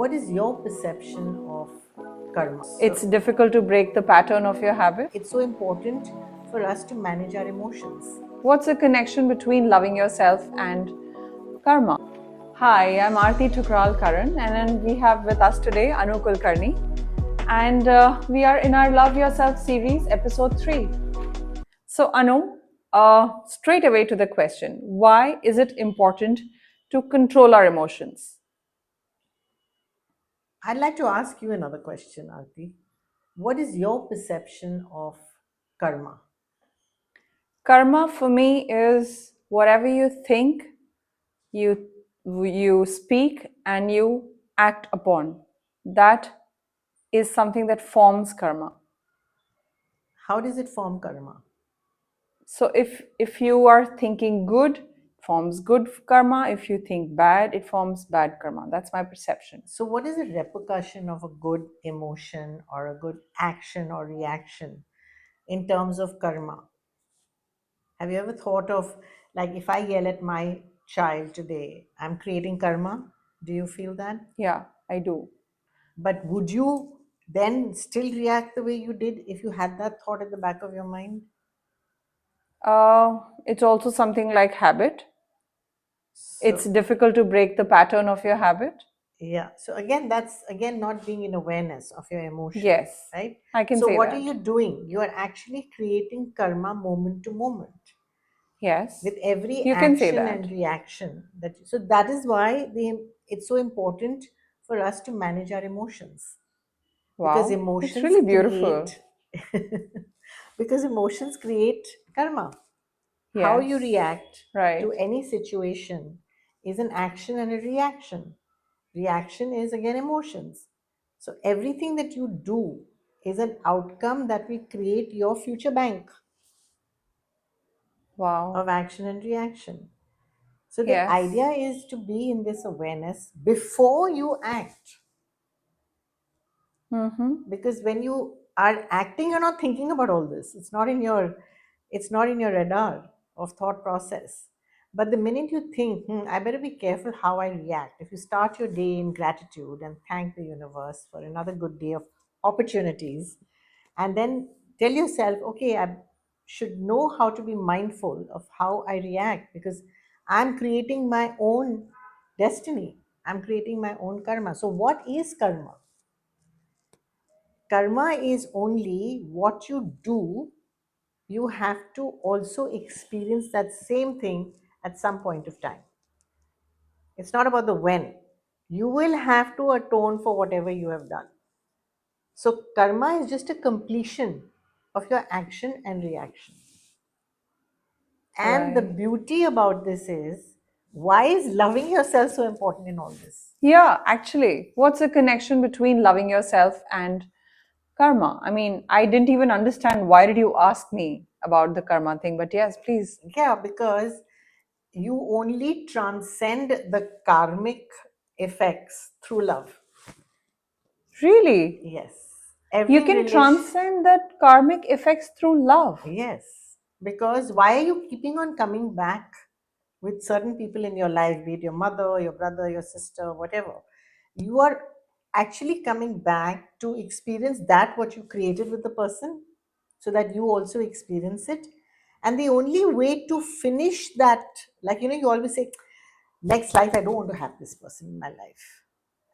What is your perception of karma? It's difficult to break the pattern of your habit. It's so important for us to manage our emotions. What's the connection between loving yourself and karma? Hi, I'm Aarti Thukral Karan, and then we have with us today Anu Kulkarni. And we are in our Love Yourself series, episode 3. So, Anu, straight away to the question, why is it important to control our emotions? I'd like to ask you another question, Aarti. What is your perception of karma? Karma for me is whatever you think, you you speak and you act upon. That is something that forms karma. How does it form karma? So if you are thinking good, it forms good karma. If you think bad, it forms bad karma. That's my perception. So, what is the repercussion of a good emotion or a good action or reaction in terms of karma? Have you ever thought of, like, if I yell at my child today, I'm creating karma? Do you feel that? Yeah, I do. But would you then still react the way you did if you had that thought at the back of your mind? It's also something like habit. It's So, difficult to break the pattern of your habit. yeah. So, again, that's again not being in awareness of your emotion, Yes, right? I can So, say what are that. you doing? You are actually creating karma moment to moment Yes, with every you can say action that. and reaction. So that is why it's so important for us to manage our emotions, because Wow, it's emotions really beautiful. create because emotions create karma. How you Yes, react to right. any situation is an action and a reaction. Reaction is again emotions. So everything that you do is an outcome that will create your future bank Wow. of action and reaction. So the Yes. idea is to be in this awareness before you act. Mm-hmm. Because when you are acting, you're not thinking about all this. It's not in your radar of thought process. But the minute you think, I better be careful how I react. If you start your day in gratitude and thank the universe for another good day of opportunities, and then tell yourself, okay, I should know how to be mindful of how I react, because I'm creating my own destiny. I'm creating my own karma. So, what is karma? Karma is only what you do. You have to also experience that same thing at some point of time. It's not about the when. You will have to atone for whatever you have done. So, karma is just a completion of your action and reaction. And the Right. beauty about this is, why is loving yourself so important in all this? Yeah, actually, what's the connection between loving yourself and karma? I mean, I didn't even understand why did you ask me about the karma thing, but yes, please. Yeah, because you only transcend the karmic effects through love. Really? Yes. You Every can relation. transcend that karmic effects through love. Yes. Because why are you keeping on coming back with certain people in your life, be it your mother, your brother, your sister, whatever? You are actually coming back to experience that what you created with the person, so that you also experience it. And the only way to finish that, like, you always say, next life, I don't want to have this person in my life.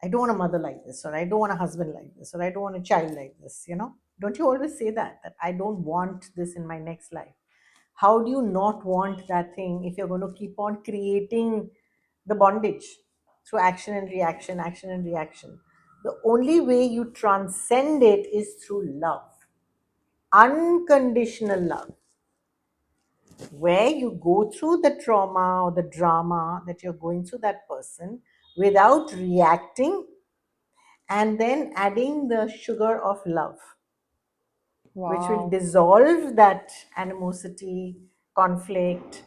I don't want a mother like this, or I don't want a husband like this, or I don't want a child like this. Don't you always say that I don't want this in my next life? How do you not want that thing if you're going to keep on creating the bondage through action and reaction? The only way you transcend it is through love, unconditional love, where you go through the trauma or the drama that you're going through that person without reacting, and then adding the sugar of love, which will Wow. dissolve that animosity, conflict,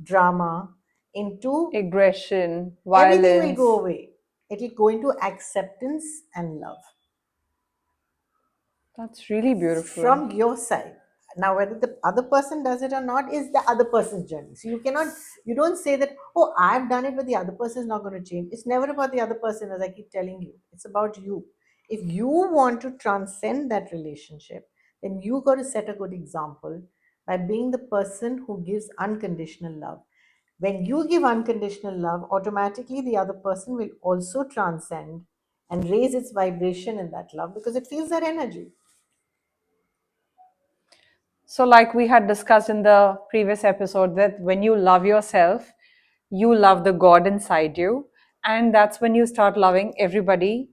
drama into, Aggression, everything will go violence. away. It will go into acceptance and love That's really beautiful. from your side. Now whether the other person does it or not is the other person's journey. So you cannot, you don't say that, oh, I've done it but the other person is not going to change. It's never about the other person, as I keep telling you. It's about you. If you want to transcend that relationship, then you got to set a good example by being the person who gives unconditional love. When you give unconditional love, automatically the other person will also transcend and raise its vibration in that love because it feels that energy. So, like we had discussed in the previous episode, that when you love yourself, you love the God inside you. And that's when you start loving everybody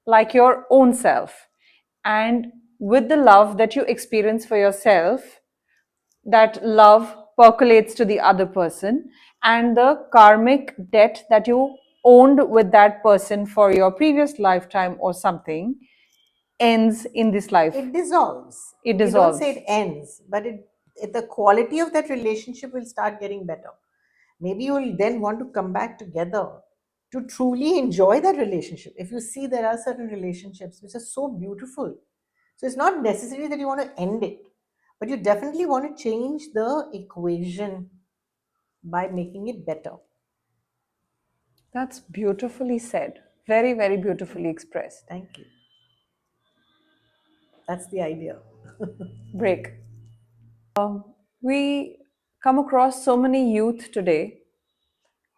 like your own self. And with the love that you experience for yourself, that love percolates to the other person, and the karmic debt that you owned with that person for your previous lifetime or something ends in this life. It dissolves. It You don't say dissolves. it ends, but the quality of that relationship will start getting better. Maybe you will then want to come back together to truly enjoy that relationship. If you see there are certain relationships which are so beautiful, so it's not necessary that you want to end it, but you definitely want to change the equation by making it better. That's beautifully said. Very, very beautifully expressed. Thank you. That's the idea. Break. We come across so many youth today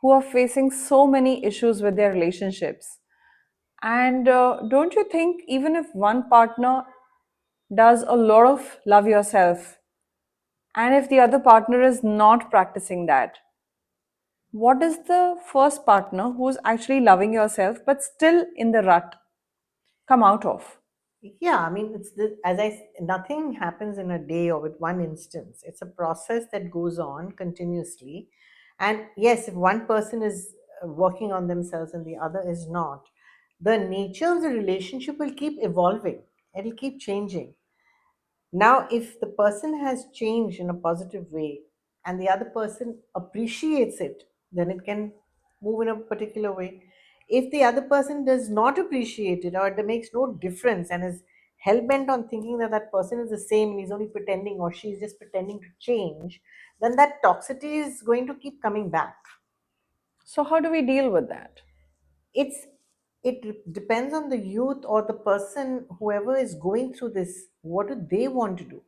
who are facing so many issues with their relationships. And don't you think, even if one partner does a lot of love yourself, and if the other partner is not practicing that, what is the first partner who's actually loving yourself but still in the rut come out of? Yeah, I mean, it's the, as nothing happens in a day or with one instance. It's a process that goes on continuously. And yes, if one person is working on themselves and the other is not, the nature of the relationship will keep evolving, it'll keep changing. Now, if the person has changed in a positive way and the other person appreciates it, then it can move in a particular way. If the other person does not appreciate it or it makes no difference and is hell bent on thinking that that person is the same and he's only pretending or she's just pretending to change, then that toxicity is going to keep coming back. So, how do we deal with that? It's depends on the youth or the person, whoever is going through this, what do they want to do.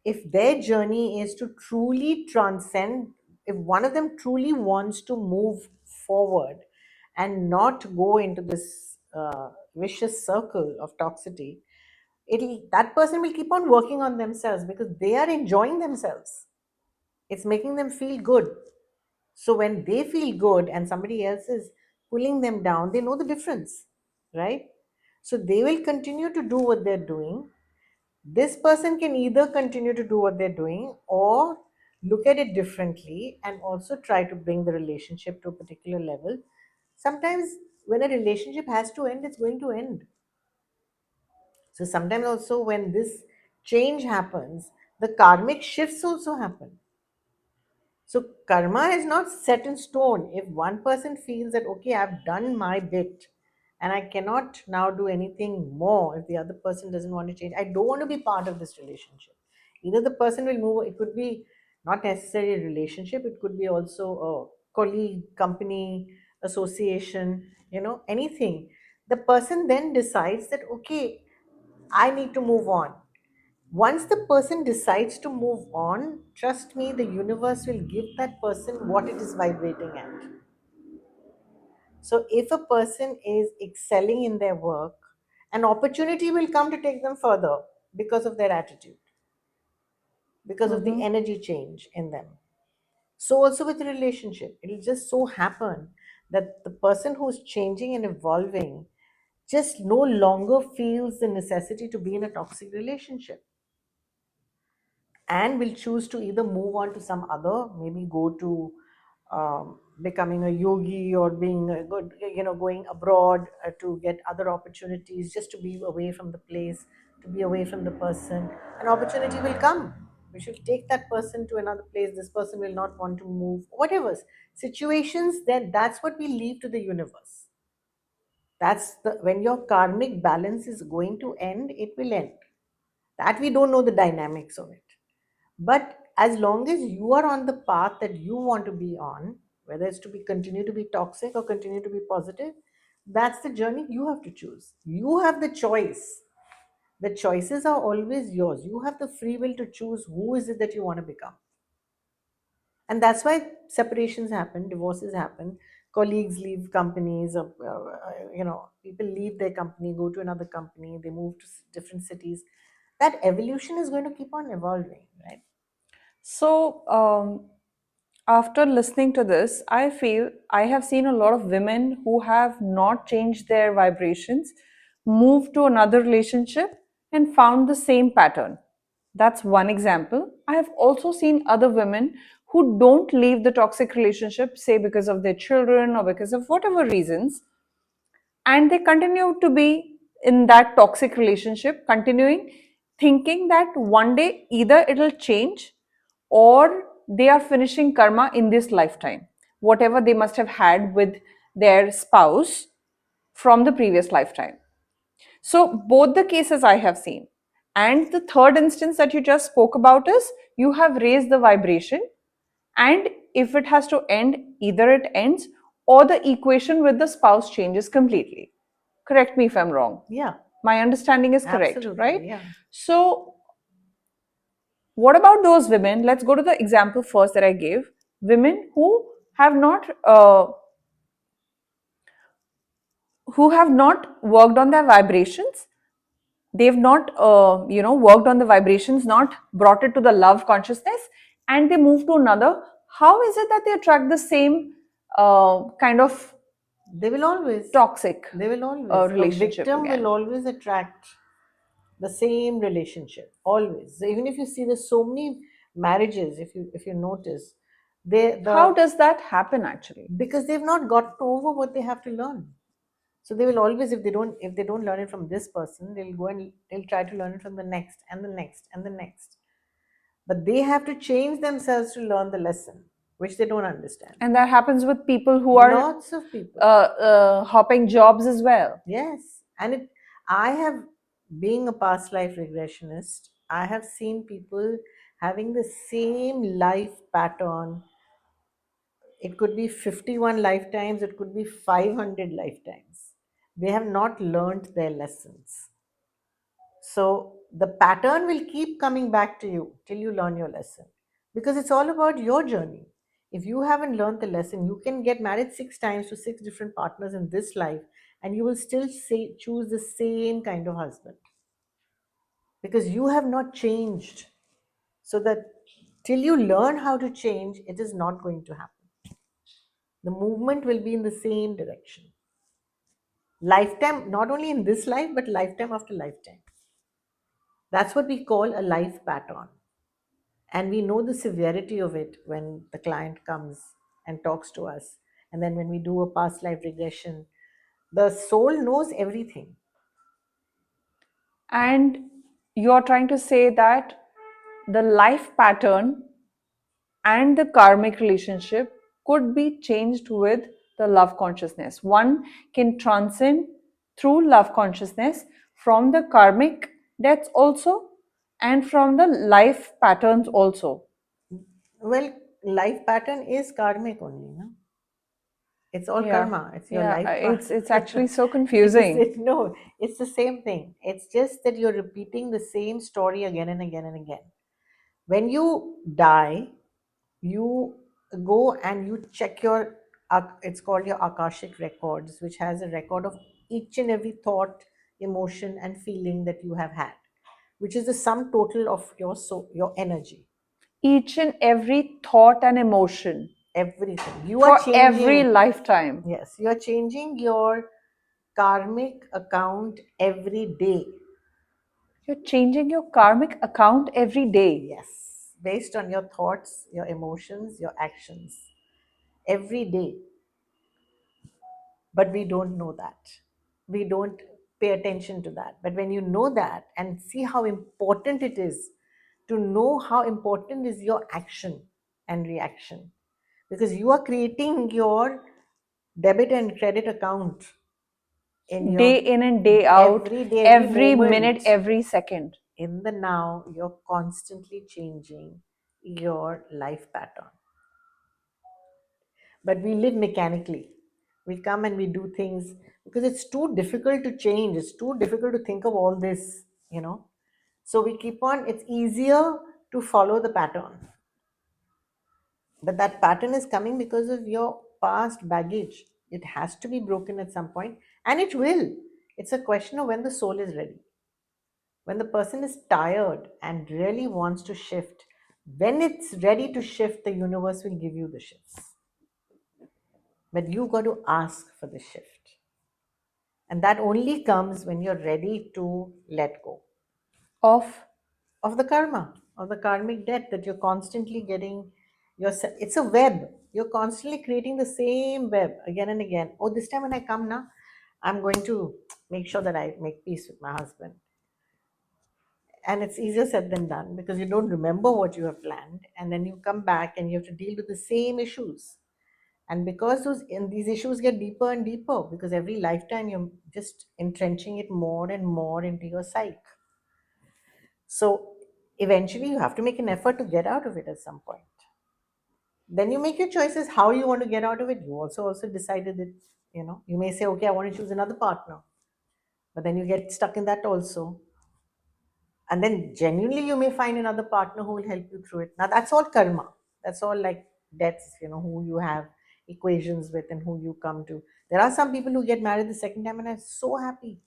If their journey is to truly transcend, if one of them truly wants to move forward and not go into this vicious circle of toxicity, it'll that person will keep on working on themselves because they are enjoying themselves. It's making them feel good. So when they feel good and somebody else is pulling them down, they know the difference, right? So they will continue to do what they're doing. This person can either continue to do what they're doing or look at it differently and also try to bring the relationship to a particular level. Sometimes when a relationship has to end, it's going to end. So sometimes also when this change happens, the karmic shifts also happen. So karma is not set in stone. If one person feels that, okay, I've done my bit and I cannot now do anything more, if the other person doesn't want to change, I don't want to be part of this relationship. Either the person will move, it could be not necessarily a relationship, it could be also a colleague, company, association, anything. The person then decides that, okay, I need to move on. Once the person decides to move on, trust me, the universe will give that person what it is vibrating at. So if a person is excelling in their work, an opportunity will come to take them further because of their attitude, because of the Mm-hmm. energy change in them. So also with a relationship, it'll just so happen that the person who's changing and evolving just no longer feels the necessity to be in a toxic relationship and will choose to either move on to some other, maybe go to becoming a yogi or being a good, going abroad to get other opportunities, just to be away from the place, to be away from the person. An opportunity will come. We should take that person to another place. This person will not want to move. Whatever situations, then that's what we leave to the universe. That's the when your karmic balance is going to end, it will end. That we don't know the dynamics of it. But as long as you are on the path that you want to be on, whether it's to be continue to be toxic or continue to be positive, that's the journey you have to choose. You have the choice. The choices are always yours. You have the free will to choose who is it that you want to become. And that's why separations happen, divorces happen, colleagues leave companies, or, people leave their company, go to another company, they move to different cities. That evolution is going to keep on evolving, right? So, after listening to this, I feel I have seen a lot of women who have not changed their vibrations, moved to another relationship, and found the same pattern. That's one example. I have also seen other women who don't leave the toxic relationship, say because of their children or because of whatever reasons, and they continue to be in that toxic relationship, continuing thinking that one day either it'll change or they are finishing karma in this lifetime, whatever they must have had with their spouse from the previous lifetime. So, both the cases I have seen. And the third instance that you just spoke about is you have raised the vibration, and if it has to end, either it ends or the equation with the spouse changes completely. Correct me if I'm wrong. Yeah, My understanding is correct, right? absolutely. Yeah. So, what about those women? Let's go to the example first that I gave. Women have not uh, who have not worked on their vibrations. They've not worked on the vibrations, not brought it to the love consciousness, and they move to another. How is it that they attract the same kind of They will always. toxic They will always. A relationship victim will again? always attract the same relationship. Always. So even if you see there's so many marriages, if you notice, they How the does that happen actually? because they've not gotten over what they have to learn. So they will always, if they don't learn it from this person, they'll go and they'll try to learn it from the next and the next and the next. But they have to change themselves to learn the lesson, which they don't understand. And that happens with people who are Lots of people. hopping jobs as well. Yes. And I have, being a past life regressionist, I have seen people having the same life pattern. It could be 51 lifetimes, it could be 500 lifetimes. They have not learned their lessons. So the pattern will keep coming back to you till you learn your lesson, because it's all about your journey. If you haven't learned the lesson, you can get married 6 times to 6 different partners in this life, and you will still choose the same kind of husband because you have not changed. So that till you learn how to change, it is not going to happen. The movement will be in the same direction. Lifetime, not only in this life, but lifetime after lifetime. That's what we call a life pattern. And we know the severity of it when the client comes and talks to us. And then when we do a past life regression, the soul knows everything. And you're trying to say that the life pattern and the karmic relationship could be changed with the love consciousness. One can transcend through love consciousness from the karmic deaths also and from the life patterns also. Well, life pattern is karmic only, no? It's all Yeah, karma. It's your yeah, life path. it's actually so It's confusing. no, it's the same thing. It's just that you're repeating the same story again and again and again. When you die, you go and you check your it's called your akashic records, which has a record of each and every thought, emotion, and feeling that you have had, which is the sum total of your energy. Each and every thought and emotion Everything you are for every changing. lifetime. Yes, you are changing your karmic account every day. You're changing your karmic account every day. Yes, based on your thoughts, your emotions, your actions, every day. But we don't know that. We don't pay attention to that. But when you know that and see how important it is to know how important is your action and reaction, because you are creating your debit and credit account in Day your in and day out, every day, every every minute, moment. every second. In the now, you're constantly changing your life pattern. But we live mechanically. We come and we do things because it's too difficult to change. It's too difficult to think of all this, you know. So we keep on, it's easier to follow the pattern. But that pattern is coming because of your past baggage. It has to be broken at some point, and it will. It's a question of when the soul is ready. When the person is tired and really wants to shift, when it's ready to shift, the universe will give you the shifts. But you got to ask for the shift. And that only comes when you're ready to let go Of of the karma, of the karmic debt that you're constantly getting yourself. It's a web. You're constantly creating the same web again and again. Oh, this time when I come now, I'm going to make sure that I make peace with my husband. And it's easier said than done because you don't remember what you have planned. And then you come back and you have to deal with the same issues. And because these issues get deeper and deeper, because every lifetime you're just entrenching it more and more into your psyche. So eventually you have to make an effort to get out of it at some point. Then you make your choices how you want to get out of it. You also decided that, you may say, okay, I want to choose another partner. But then you get stuck in that also. And then genuinely you may find another partner who will help you through it. Now that's all karma. That's all like debts, who you have equations with and who you come to. There are some people who get married the second time and are so happy.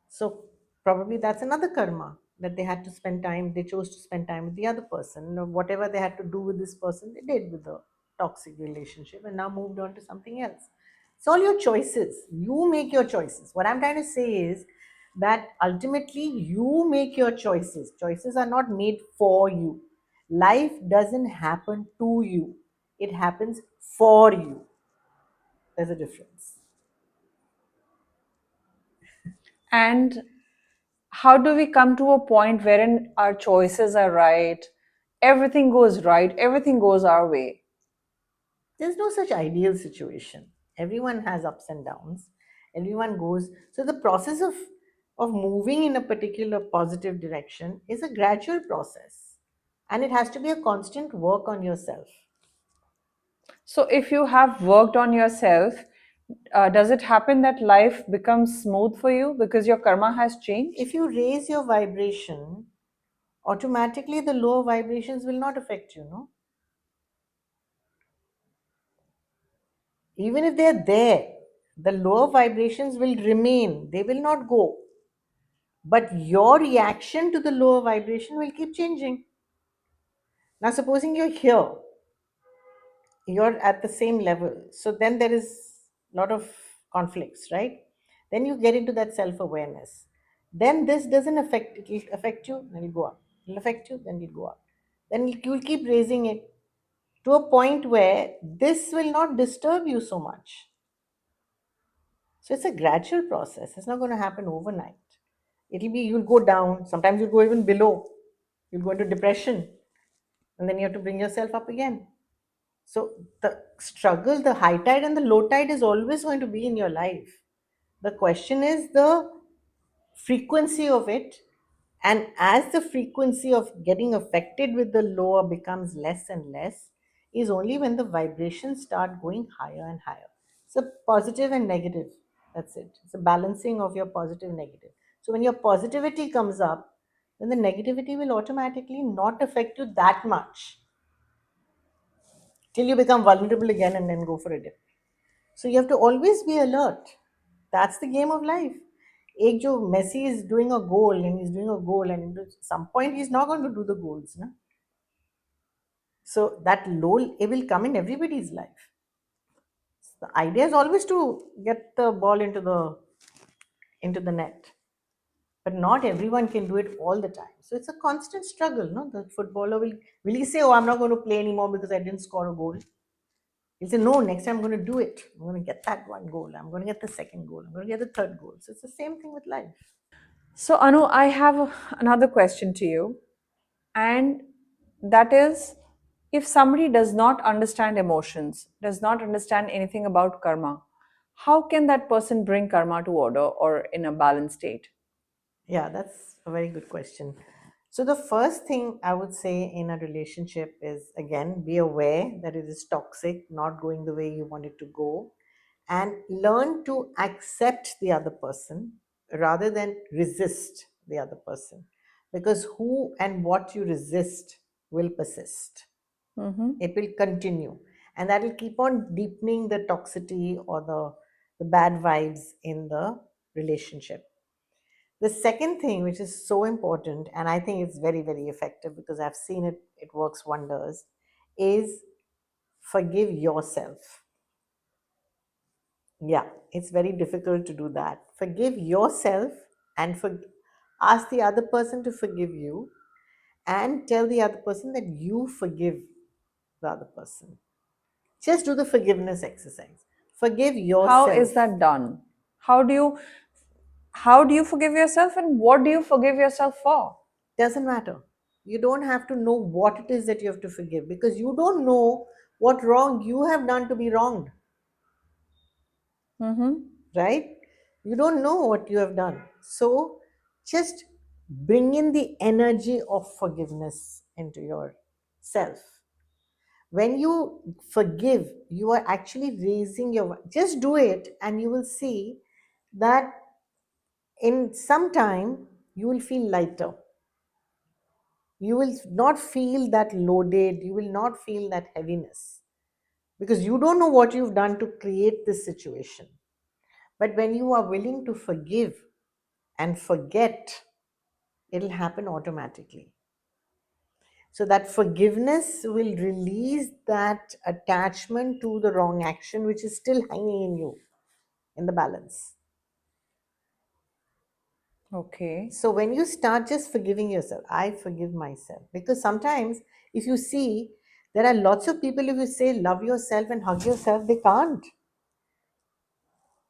So probably that's another karma that they had to spend time, they chose to spend time with the other person. Or whatever they had to do with this person, they did with the toxic relationship and now moved on to something else. It's all your choices. You make your choices. What I'm trying to say is that ultimately you make your choices. Choices are not made for you. Life doesn't happen to you, it happens for you. There's a difference. and how do we come to a point wherein our choices are right, everything goes our way? There's no such ideal situation. Everyone has ups and downs. Everyone goes. So the process of moving in a particular positive direction is a gradual process. And it has to be a constant work on yourself. So if you have worked on yourself, does it happen that life becomes smooth for you because your karma has changed? If you raise your vibration, automatically the lower vibrations will not affect you, no? Even if they're there, the lower vibrations will remain. They will not go. But your reaction to the lower vibration will keep changing. Now, supposing you're at the same level. So then there is a lot of conflicts, right? Then you get into that self awareness. Then this doesn't affect, it will affect you, then it'll go up. It'll affect you, then it'll go up. Then you'll keep raising it to a point where this will not disturb you so much. So it's a gradual process. It's not going to happen overnight. It'll be, you'll go down, sometimes you'll go even below. You'll go into depression, and then you have to bring yourself up again. So the struggle, the high tide and the low tide is always going to be in your life. The question is the frequency of it. And as the frequency of getting affected with the lower becomes less and less, is only when the vibrations start going higher and higher. So positive and negative. That's it. It's a balancing of your positive negative. So when your positivity comes up, then the negativity will automatically not affect you that much till you become vulnerable again and then go for a dip. So you have to always be alert. That's the game of life. एक जो Messi is doing a goal and he's doing a goal and at some point he's not going to do the goals. Na? So that lull, it will come in everybody's life. The idea is always to get the ball into the net. But not everyone can do it all the time. So it's a constant struggle. No, the footballer will he say, "Oh, I'm not going to play anymore because I didn't score a goal." He'll say, "No, next time I'm going to do it. I'm going to get that one goal. I'm going to get the second goal. I'm going to get the third goal." So it's the same thing with life. So, Anu, I have another question to you, and that is, if somebody does not understand emotions, does not understand anything about karma, how can that person bring karma to order or in a balanced state? Yeah, that's a very good question. So, the first thing I would say in a relationship is, again, be aware that it is toxic, not going the way you want it to go, and learn to accept the other person rather than resist the other person. Because who and what you resist will persist, Mm-hmm. it will continue, and that will keep on deepening the toxicity or the bad vibes in the relationship. The second thing, which is so important, and I think it's very, very effective because I've seen it, it works wonders, is forgive yourself. Yeah, it's very difficult to do that. Forgive yourself and ask the other person to forgive you, and tell the other person that you forgive the other person. Just do the forgiveness exercise. Forgive How is yourself. that done? How do you how do you forgive yourself, and what do you forgive yourself for? Doesn't matter. You don't have to know what it is that you have to forgive, because you don't know what wrong you have done to be wronged, Mm-hmm. right? You don't know what you have done. So just bring in the energy of forgiveness into your self. When you forgive, you are actually raising your, just do it, and you will see that in some time you will feel lighter. You will not feel that loaded, you will not feel that heaviness, because you don't know what you've done to create this situation. But when you are willing to forgive and forget, it'll happen automatically. So that forgiveness will release that attachment to the wrong action which is still hanging in you, in the balance. Okay. So when you start just forgiving yourself, I forgive myself. Because sometimes, if you see, there are lots of people, if you say love yourself and hug yourself, they can't.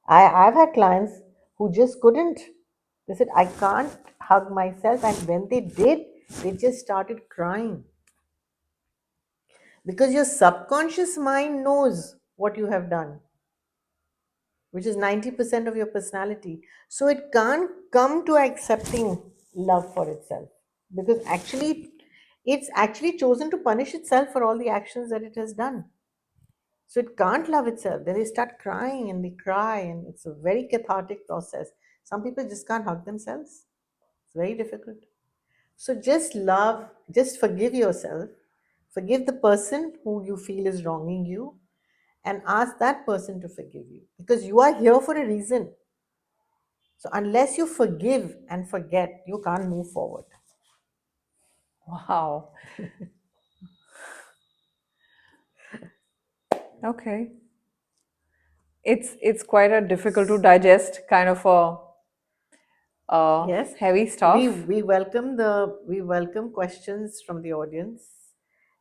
I've had clients who just couldn't. They said, I can't hug myself. And when they did, they just started crying. Because your subconscious mind knows what you have done, which is 90% of your personality. So it can't come to accepting love for itself, because actually it's actually chosen to punish itself for all the actions that it has done. So it can't love itself. Then they start crying and they cry, and it's a very cathartic process. Some people just can't hug themselves. It's very difficult. So just love, just forgive yourself, forgive the person who you feel is wronging you, and ask that person to forgive you, because you are here for a reason. So unless you forgive and forget, you can't move forward. Wow. Okay. It's quite a difficult to digest kind of a Yes, heavy we stuff. we welcome questions from the audience,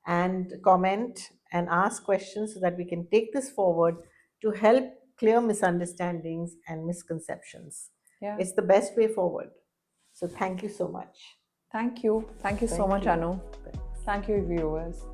and comment and ask questions so that we can take this forward to help clear misunderstandings and misconceptions. Yeah. It's the best way forward. So thank you so much. Thank you. Thank you so Thank much, you. Anu. Thanks. Thank you, viewers.